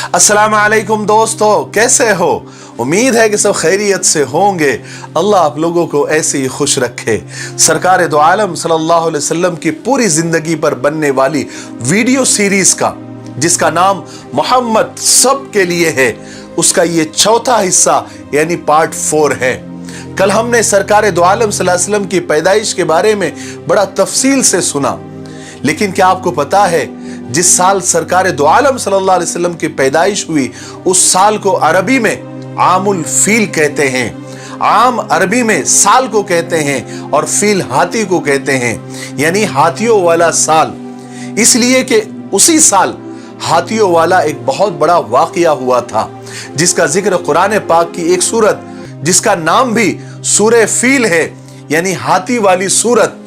अस्सलाम वालेकुम दोस्तों, कैसे हो? उम्मीद है कि सब खैरियत से होंगे। अल्लाह आप लोगों को ऐसे ही खुश रखे। सरकार दो आलम सल्लल्लाहु अलैहि वसल्लम की पूरी जिंदगी पर बनने वाली वीडियो सीरीज का, जिसका नाम मोहम्मद सब के लिए है, उसका ये चौथा हिस्सा यानी पार्ट 4 है। कल हमने सरकार दो आलम सल्लल्लाहु अलैहि वसल्लम की पैदाइश के बारे में बड़ा तफसील से सुना, लेकिन क्या आपको पता है जिस साल सरकार दो आलम सल्लल्लाहु अलैहि वसल्लम की पैदाइश हुई, उस साल को अरबी में आमुल फील कहते हैं। आम अरबी में साल को कहते हैं और फील हाथी को कहते हैं, यानी हाथियों वाला साल। इसलिए कि उसी साल हाथियों वाला एक बहुत बड़ा वाकया हुआ था, जिसका जिक्र कुरान पाक की एक सूरत जिसका नाम भी सूरह फील है, यानी हाथी वाली सूरत,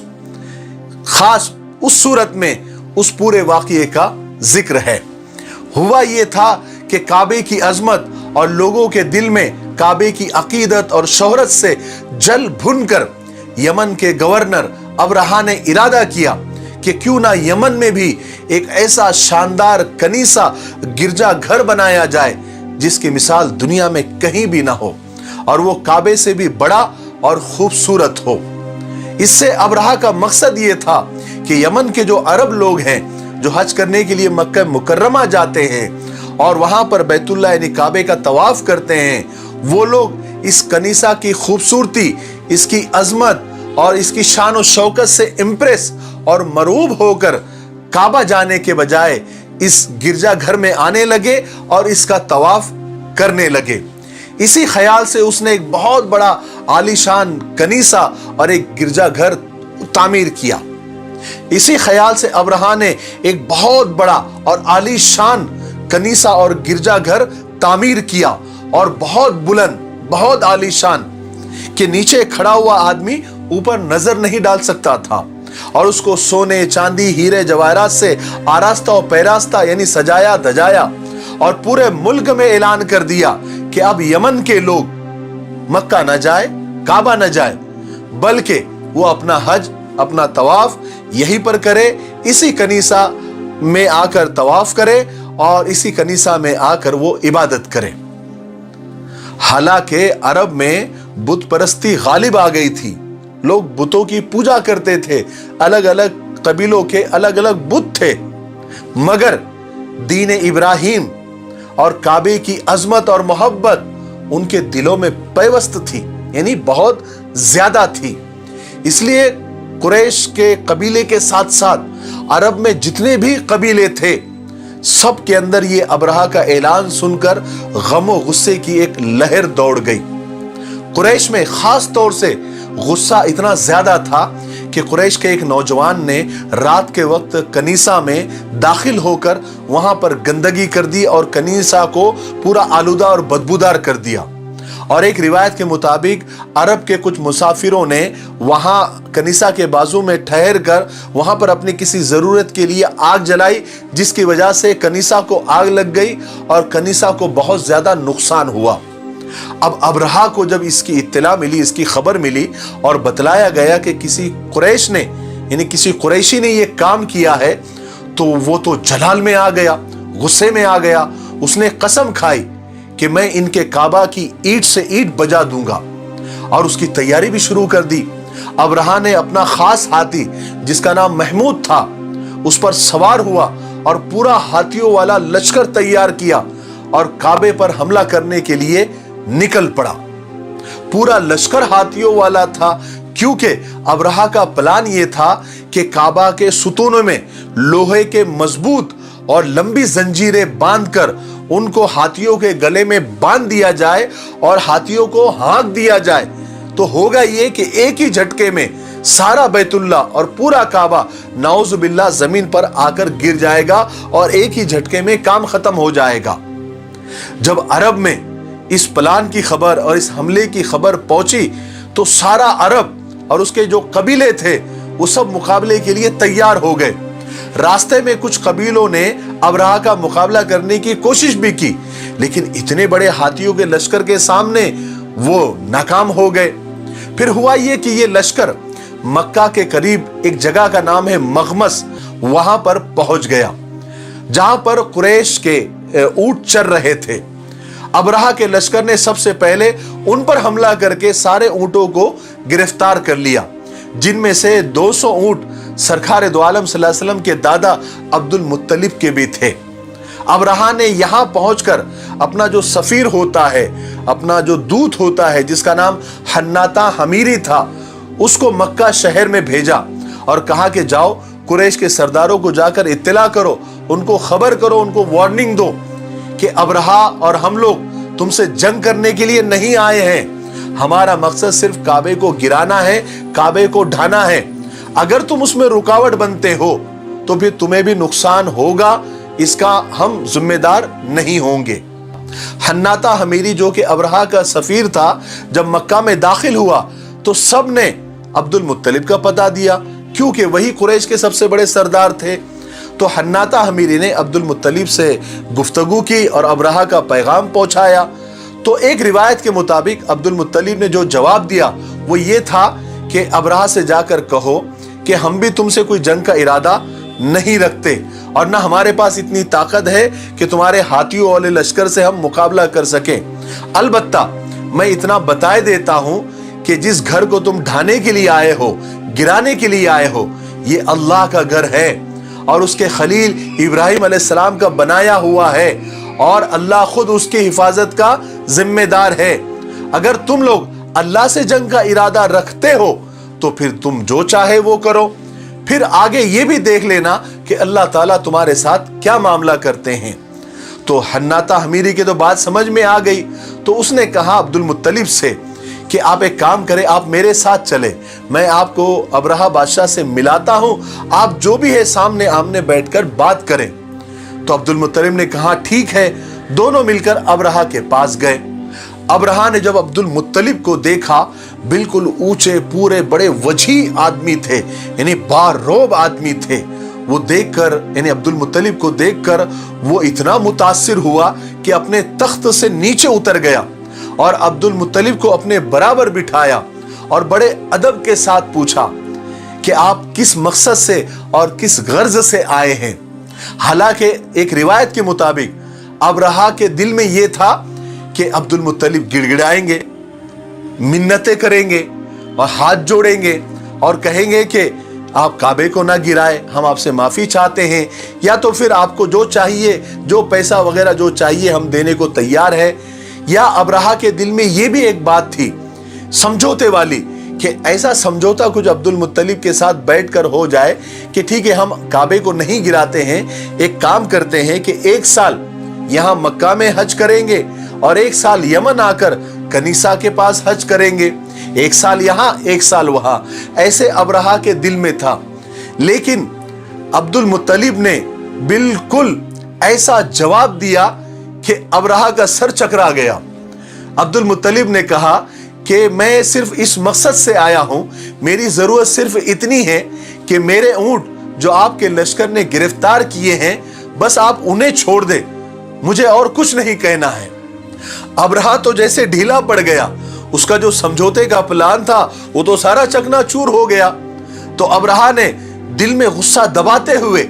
खास उस सूरत में उस पूरे वाकये का जिक्र है। हुआ ये था कि काबे की अजमत और लोगों के दिल में काबे की अकीदत और शोहरत से जल भुनकर यमन के गवर्नर अबरहा ने इरादा किया कि क्यों ना यमन में भी एक ऐसा शानदार कनीसा गिरजा घर बनाया जाए जिसकी मिसाल दुनिया में कहीं भी ना हो, और वो काबे से भी बड़ा और खूबसूरत हो। इससे अबरहा का मकसद ये था कि यमन के जो अरब लोग हैं, जो हज करने के लिए मक्का मुकर्रमा जाते हैं और वहां पर बैतुल्लाह यानी काबे का तवाफ करते हैं, वो लोग इस कनीसा की खूबसूरती, इसकी अजमत और इसकी शान और शौकत से इम्प्रेस और मरूब होकर काबा जाने के बजाय इस गिरजा घर में आने लगे और इसका तवाफ करने लगे। इसी ख्याल से उसने एक बहुत बड़ा आलीशान कनीसा और एक गिरजा घर तामीर किया। इसी ख्याल से अबरहा ने एक बहुत बड़ा और आलीशान कनीसा और गिरजा घर तामीर किया, और बहुत बुलंद, बहुत आलीशान, कि नीचे खड़ा हुआ आदमी ऊपर नजर नहीं डाल सकता था, और उसको सोने, चांदी, हीरे जवाहरात से आरास्ता और पैरास्ता यानी सजाया धजाया, और पूरे मुल्क में ऐलान कर दिया कि अब यमन के लोग मक्का न जाए, काबा न जाए, बल्कि वो अपना हज, अपना तवाफ यहीं पर करे, इसी कनीसा में आकर तवाफ करे और इसी कनीसा में आकर वो इबादत करे। हालांकि अरब में बुत परस्ती गालिब आ गई थी, लोग बुतों की पूजा करते थे, अलग अलग कबीलों के अलग अलग बुत थे, मगर दीन इब्राहिम और काबे की अजमत और मोहब्बत उनके दिलों में पैवस्त थी, यानी बहुत ज्यादा थी। इसलिए कुरैश के कबीले के साथ साथ अरब में जितने भी कबीले थे, सब के अंदर ये अबरहा का ऐलान सुनकर गम और गुस्से की एक लहर दौड़ गई। कुरैश में खास तौर से गुस्सा इतना ज्यादा था कि कुरैश के एक नौजवान ने रात के वक्त कनीसा में दाखिल होकर वहां पर गंदगी कर दी और कनीसा को पूरा आलूदा और बदबूदार कर दिया। और एक रिवायत के मुताबिक अरब के कुछ मुसाफिरों ने वहां कनीसा के बाजू में ठहर कर वहां पर अपनी किसी जरूरत के लिए आग जलाई, जिसकी वजह से कनीसा को आग लग गई और कनीसा को बहुत ज्यादा नुकसान हुआ। अब अबरहा को जब इसकी इत्तला मिली, इसकी खबर मिली और बतलाया गया कि किसी कुरैश ने, यानी किसी कुरैशी ने यह काम किया है, तो वो तो जलाल में आ गया, गुस्से में आ गया। उसने कसम खाई कि मैं इनके काबा की ईंट से ईंट बजा दूंगा, और उसकी तैयारी भी शुरू कर दी। अबरहा ने अपना खास हाथी, जिसका नाम महमूद था, उस पर सवार हुआ और पूरा हाथियों वाला लश्कर तैयार किया और काबे पर हमला करने के लिए निकल पड़ा। पूरा लश्कर हाथियों वाला था, क्योंकि अबरहा का प्लान यह था कि काबा के सुतूनों में लोहे के मजबूत और लंबी जंजीरें बांधकर उनको हाथियों के गले में बांध दिया जाए और हाथियों को हाँक दिया जाए, तो होगा ये कि एक ही झटके में सारा बैतुल्ला और पूरा काबा नाउजुबिल्लाह जमीन पर आकर गिर जाएगा और एक ही झटके में काम खत्म हो जाएगा। जब अरब में इस प्लान की खबर और इस हमले की खबर पहुंची, तो सारा अरब और उसके जो कबीले थे वो सब मुकाबले के लिए तैयार हो गए। रास्ते में कुछ कबीलों ने अबरहा का मुकाबला करने की कोशिश भी की, लेकिन इतने बड़े हाथियों के लश्कर के सामने वो नाकाम हो गए। फिर हुआ ये कि ये लश्कर मक्का के करीब एक जगह का नाम है मगमस, वहां पर पहुंच गया, जहां पर कुरैश के ऊंट चर रहे थे। अबरहा के लश्कर ने सबसे पहले उन पर हमला करके सारे ऊंटों को गिरफ्तार कर लिया, जिनमें से 200 ऊंट सरकार दो आलम सल्लल्लाहु अलैहि वसल्लम के दादा अब्दुल मुत्तलिब के भी थे। अबरहा ने यहां पहुंचकर अपना जो सफीर होता है, अपना जो दूत होता है जिसका नाम हन्नाता हमीरी था, उसको मक्का शहर में भेजा और कहा कि जाओ कुरैश के सरदारों को जाकर इत्तला करो, उनको खबर करो, उनको वार्निंग दो कि अबरहा और हम लोग तुमसे जंग करने के लिए नहीं आए हैं। हमारा मकसद सिर्फ काबे को गिराना है, काबे को ढाना है। अगर तुम उसमें रुकावट बनते हो तो फिर तुम्हें भी नुकसान होगा, इसका हम जिम्मेदार नहीं होंगे। हन्नाता हमीरी जो कि अबरहा का सफीर था, जब मक्का में दाखिल हुआ तो सब ने अब्दुल मुत्तलिब का पता दिया, क्योंकि वही कुरैश के सबसे बड़े सरदार थे। तो हन्नाता हमीरी ने अब्दुल मुत्तलिब से गुफ्तगू की और अबरहा का पैगाम पहुंचाया। तो एक रिवायत के मुताबिक अब्दुल मुत्तलिब ने जो जवाब दिया वो ये था कि अबरहा से जाकर कहो कि हम भी तुमसे कोई जंग का इरादा नहीं रखते और ना हमारे पास इतनी ताकत है कि तुम्हारे हाथियों वाले लश्कर से हम मुकाबला कर सकें। अलबत्ता मैं इतना बताए देता हूं कि जिस घर को तुम ढाने के लिए आए हो, गिराने के लिए आए हो, ये अल्लाह का घर है और उसके खलील इब्राहिम अलैहिस्सलाम का बनाया हुआ है और अल्लाह खुद उसकी हिफाजत का जिम्मेदार है। अगर तुम लोग अल्लाह से जंग का इरादा रखते हो तो फिर तुम जो चाहे वो करो, फिर आगे ये भी देख लेना कि अल्लाह ताला तुम्हारे साथ क्या मामला करते हैं। तो हन्नाता हमीरी के तो बात समझ में आ गई, तो उसने कहा अब्दुल मुत्तलिब से कि आप एक काम करें, आप मेरे साथ चले, मैं आपको अबरहा बादशाह से मिलाता हूं, आप जो भी है सामने आमने बैठकर बात करें। तो अब्दुल मुत्तलिब ने कहा ठीक है। दोनों मिलकर अबरहा के पास गए। अबरहा ने जब अब्दुल मुत्तलिब को देखा, बिल्कुल ऊंचे पूरे बड़े वजी आदमी थे, यानी बारोब आदमी थे। वो देखकर, यानी अब्दुल मुत्तलिब को देखकर वो इतना मुतासिर हुआ कि अपने तख्त से नीचे उतर गया और अब्दुल मुत्तलिब को अपने बराबर बिठाया और बड़े अदब के साथ पूछा कि आप किस मकसद से और किस गर्ज से आए हैं। हालांकि एक रिवायत के मुताबिक अबरहा के दिल में यह था कि अब्दुल मुत्तलिब गिड़गिड़ाएंगे, मिन्नतें करेंगे और हाथ जोड़ेंगे और कहेंगे कि आप काबे को ना गिराए, हम आपसे माफी चाहते हैं, या तो फिर आपको जो चाहिए, जो पैसा वगैरह जो चाहिए हम देने को तैयार है। या अबरहा के दिल में यह भी एक बात थी समझौते वाली कि ऐसा समझौता कुछ अब्दुल मुत्तलिब के साथ बैठकर हो जाए कि ठीक है हम काबे को नहीं गिराते हैं, एक काम करते हैं कि एक साल यहां मक्का में हज करेंगे और एक साल यमन आकर कनीसा के पास हज करेंगे, एक साल यहां एक साल वहां। ऐसे अबरहा के दिल में था। लेकिन अब्दुल मुत्तलिब ने बिल्कुल ऐसा जवाब दिया कि अबरहा का सर चकरा गया। अब्दुल मुत्तलिब ने कहा कि मैं सिर्फ इस मकसद से आया हूं, मेरी जरूरत सिर्फ इतनी है कि मेरे ऊंट जो आपके लश्कर ने गिरफ्तार किए हैं, बस आप उन्हें छोड़ दे, मुझे और कुछ नहीं कहना है। अबरहा तो जैसे ढीला पड़ गया, उसका जो समझौते का प्लान था वो तो सारा चकनाचूर हो गया। तो अबरहा ने दिल में गुस्सा दबाते हुए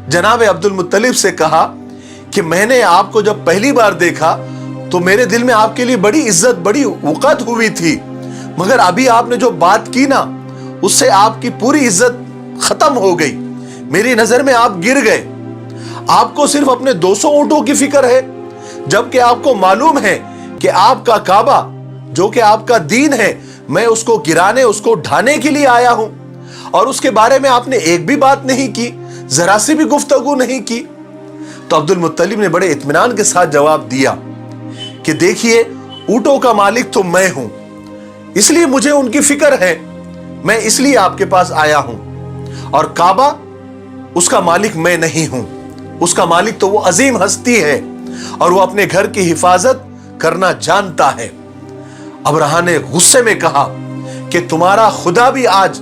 जनाब अब्दुल मुत्तलिब से कहा कि मैंने आपको जब पहली बार देखा तो मेरे दिल में आपके लिए बड़ी इज्जत, बड़ी वक़्त हुई थी, मगर अभी आपने जो बात की ना, उससे आपकी पूरी इज्जत खत्म हो गई। मेरी नजर में आप गिर गए। आपको सिर्फ अपने 200 ऊंटों की फिक्र है, जबकि आपको मालूम है कि आपका काबा जो कि आपका दीन है, मैं उसको गिराने, उसको ढाने के लिए आया हूं, और उसके बारे में आपने एक भी बात नहीं की, जरा सी भी गुफ्तगू नहीं की। तो अब्दुल मुत्तलिब ने बड़े इत्मीनान के साथ जवाब दिया कि देखिए, ऊंटों का मालिक तो मैं हूं, इसलिए मुझे उनकी फिक्र है, मैं इसलिए आपके पास आया हूं, और काबा उसका मालिक मैं नहीं हूं, उसका मालिक तो वो अजीम हस्ती है और वो अपने घर की हिफाजत करना जानता है। अबरहा ने गुस्से में कहा कि तुम्हारा खुदा भी आज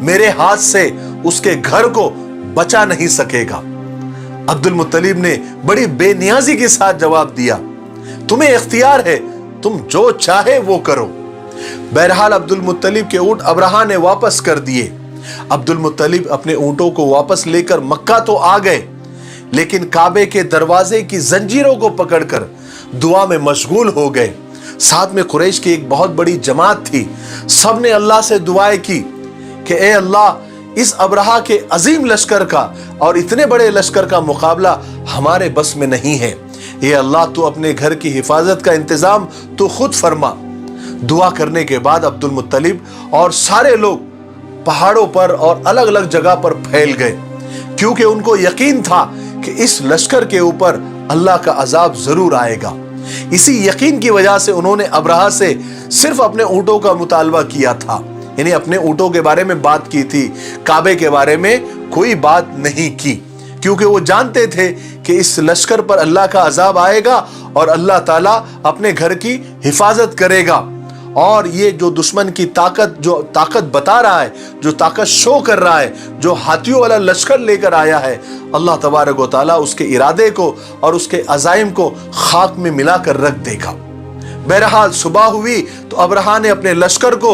मेरे हाथ से उसके घर को बचा नहीं सकेगा। अब्दुल मुत्तलिब ने बड़ी बेनियाजी के साथ जवाब दिया, तुम्हें इख्तियार है, तुम जो चाहे वो करो। बहरहाल अब्दुल मुत्तलिब के ऊंट अबरहा ने वापस कर दिए। अब्दुल मुत्तलिब अपने ऊंटों को वापस लेकर मक्का तो आ गए, लेकिन काबे के दरवाजे की जंजीरों को पकड़कर दुआ में मशगूल हो गए। साथ में कुरैश की एक बहुत बड़ी जमात थी। सब ने अल्लाह से दुआएं की कि ए अल्लाह, इस अब्रहा के अजीम लश्कर का और इतने बड़े लश्कर का मुकाबला हमारे बस में नहीं है। ए अल्लाह, तू अपने घर की हिफाजत का इंतजाम तू खुद फरमा। दुआ करने के बाद अब्दुल मुत्तलिब और सारे लोग पहाड़ों पर और अलग अलग जगह पर फैल गए, क्योंकि उनको यकीन था कि इस लश्कर के ऊपर अल्लाह का अजाब जरूर आएगा। इसी यकीन की वजह से उन्होंने अब्रहा से सिर्फ अपने ऊंटों का मुतालबा किया था, यानी अपने ऊंटों के बारे में बात की थी, काबे के बारे में कोई बात नहीं की, क्योंकि वो जानते थे कि इस लश्कर पर अल्लाह का अजाब आएगा और अल्लाह ताला अपने घर की हिफाजत करेगा। और ये जो दुश्मन की ताकत बता रहा है, जो ताकत शो कर रहा है, जो हाथियों वाला लश्कर लेकर आया है, अल्लाह तबारक व तआला उसके इरादे को और उसके अज़ाइम को खाक में मिलाकर रख देगा। बहरहाल सुबह हुई तो अब्रहा ने अपने लश्कर को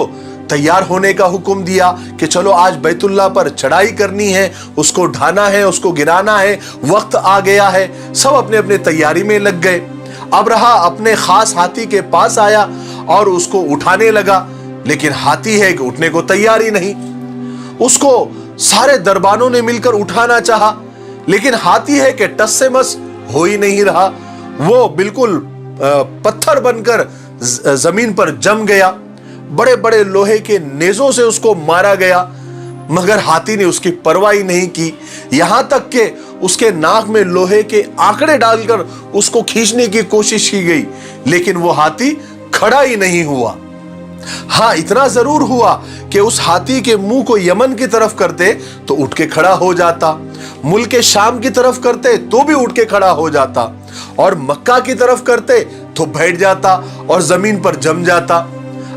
तैयार होने का हुक्म दिया कि चलो आज बैतुल्लाह पर चढ़ाई करनी है, उसको ढाना है, उसको गिराना है, वक्त आ गया है। सब अपने अपने तैयारी में लग गए। अब्रहा अपने खास हाथी के पास आया और उसको उठाने लगा, लेकिन हाथी है कि उठने को तैयार ही नहीं। उसको सारे दरबानों ने मिलकर उठाना चाहा, लेकिन हाथी है कि टस से मस हो ही नहीं रहा। वो बिल्कुल पत्थर बनकर जमीन पर जम गया। बड़े बड़े लोहे के नेजों से उसको मारा गया, मगर हाथी ने उसकी परवाह ही नहीं की। यहां तक कि उसके नाक में लोहे के आंकड़े डालकर उसको खींचने की कोशिश की गई, लेकिन वो हाथी खड़ा ही नहीं हुआ। हाँ, इतना जरूर हुआ कि उस हाथी के मुंह को यमन की तरफ करते तो उठ के खड़ा हो जाता, मुल्क शाम की तरफ करते तो भी उठ के खड़ा हो जाता, और मक्का की तरफ करते तो बैठ जाता और जमीन पर जम जाता।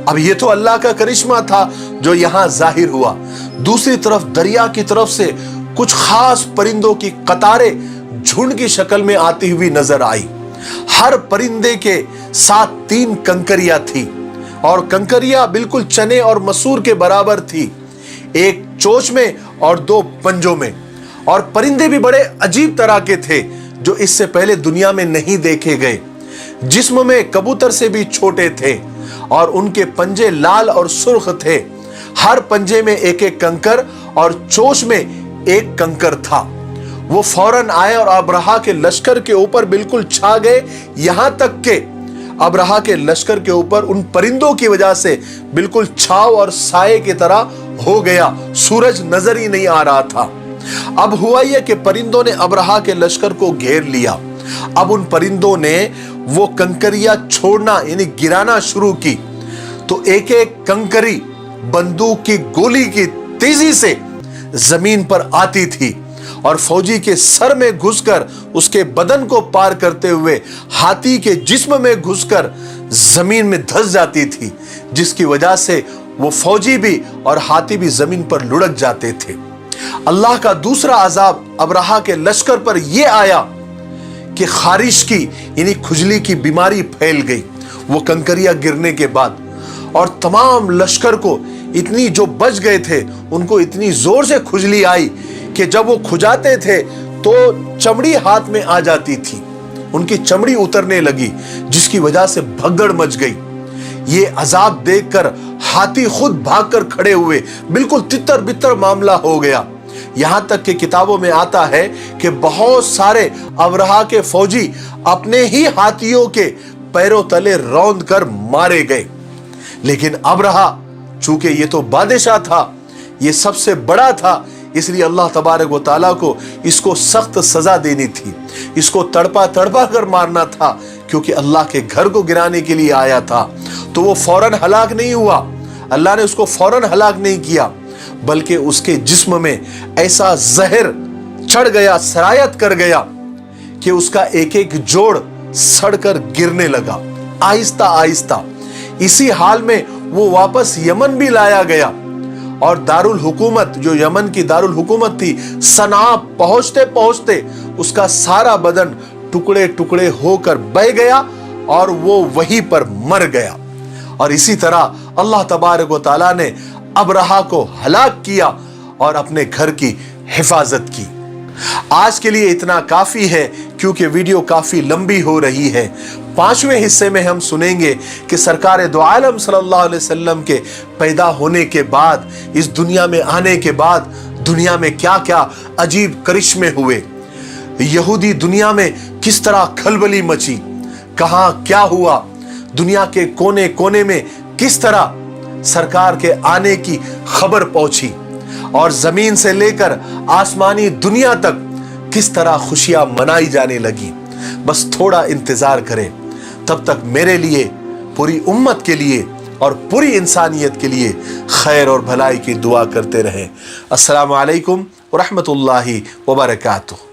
अब ये तो अल्लाह का करिश्मा था जो यहां जाहिर हुआ। दूसरी तरफ दरिया की तरफ से कुछ खास परिंदों की कतारें झुंड की शक्ल में आती हुई नजर आई। हर परिंदे के साथ 3 कंकरियां थी, और कंकरियां बिल्कुल चने और मसूर के बराबर थी, एक चोंच में और 2 पंजों में। और परिंदे भी बड़े अजीब तरह के थे जो इससे पहले दुनिया में नहीं देखे गए। जिस्म में कबूतर से भी छोटे थे और उनके पंजे लाल और सुर्ख थे। हर पंजे में एक एक कंकर और चोंच में एक कंकर था। वो फौरन आए और अब्रहा के लश्कर के ऊपर बिल्कुल छा गए, यहां तक के अब्रहा के लश्कर के ऊपर उन परिंदों की वजह से बिल्कुल छाव और साये की तरह हो गया। सूरज नजर ही नहीं आ रहा था। अब हुआ यह कि परिंदों ने अब्रहा के लश्कर को घेर लिया। अब उन परिंदों ने वो कंकरियां छोड़ना यानी गिराना शुरू की, तो एक एक कंकरी बंदूक की गोली की तेजी से जमीन पर आती थी और फौजी के सर में घुसकर उसके बदन को पार करते हुए हाथी के जिस्म में घुसकर जमीन में धंस जाती थी, जिसकी वजह से वो फौजी भी और हाथी भी जमीन पर लुढ़क जाते थे। अल्लाह का दूसरा अजाब अब्रहा के लश्कर पर यह आया कि खारिश की यानी खुजली की बीमारी फैल गई वो कंकरियां गिरने के बाद, और तमाम लश्कर को इतनी, जो बच गए थे उनको इतनी जोर से खुजली आई कि जब वो खुजाते थे तो चमड़ी हाथ में आ जाती थी, उनकी चमड़ी उतरने लगी, जिसकी वजह से भगदड़ मच गई। ये अजाब देखकर हाथी खुद भागकर खड़े हुए, बिल्कुल तितर बितर मामला हो गया। यहां तक कि किताबों में आता है कि बहुत सारे अब्रहा के फौजी अपने ही हाथियों के पैरों तले रौंद कर मारे गए। लेकिन अब्रहा, चूंकि ये तो बादशाह था, ये सबसे बड़ा था, इसलिए अल्लाह तबारक व तआला को इसको सख्त सजा देनी थी, इसको तड़पा तड़पा कर मारना था, क्योंकि अल्लाह के घर को गिराने के लिए आया था। तो वो फौरन हलाक नहीं हुआ, अल्लाह ने उसको फौरन हलाक नहीं किया, बल्कि उसके जिस्म में ऐसा जहर चढ़ गया, सरायत कर गया कि उसका एक एक जोड़ सड़कर गिरने लगा आहिस्ता आहिस्ता। इसी हाल में वो वापस यमन भी लाया गया, और दारुल हुकूमत, जो यमन की दारुल हुकूमत थी, सना पहुंचते पहुंचते उसका सारा बदन टुकड़े टुकड़े होकर बह गया और वो वहीं पर मर गया। और इसी तरह अल्लाह तबारक व तआला ने अब्रहा को हलाक किया और अपने घर की हिफाजत की। آج کے لیے اتنا کافی ہے کیونکہ ویڈیو کافی لمبی ہو رہی ہے۔ 5ویں حصے میں ہم سنیں گے کہ سرکار دو عالم صلی اللہ علیہ وسلم کے پیدا ہونے کے بعد، اس دنیا میں آنے کے بعد دنیا میں کیا کیا عجیب کرشمے ہوئے، یہودی دنیا میں کس طرح کھلبلی مچی، کہاں کیا ہوا، دنیا کے کونے کونے میں کس طرح سرکار کے آنے کی خبر پہنچی، اور زمین سے لے کر آسمانی دنیا تک کس طرح خوشیاں منائی جانے لگی۔ بس تھوڑا انتظار کریں، تب تک میرے لیے، پوری امت کے لیے اور پوری انسانیت کے لیے خیر اور بھلائی کی دعا کرتے رہیں۔ السلام علیکم ورحمۃ اللہ وبرکاتہ۔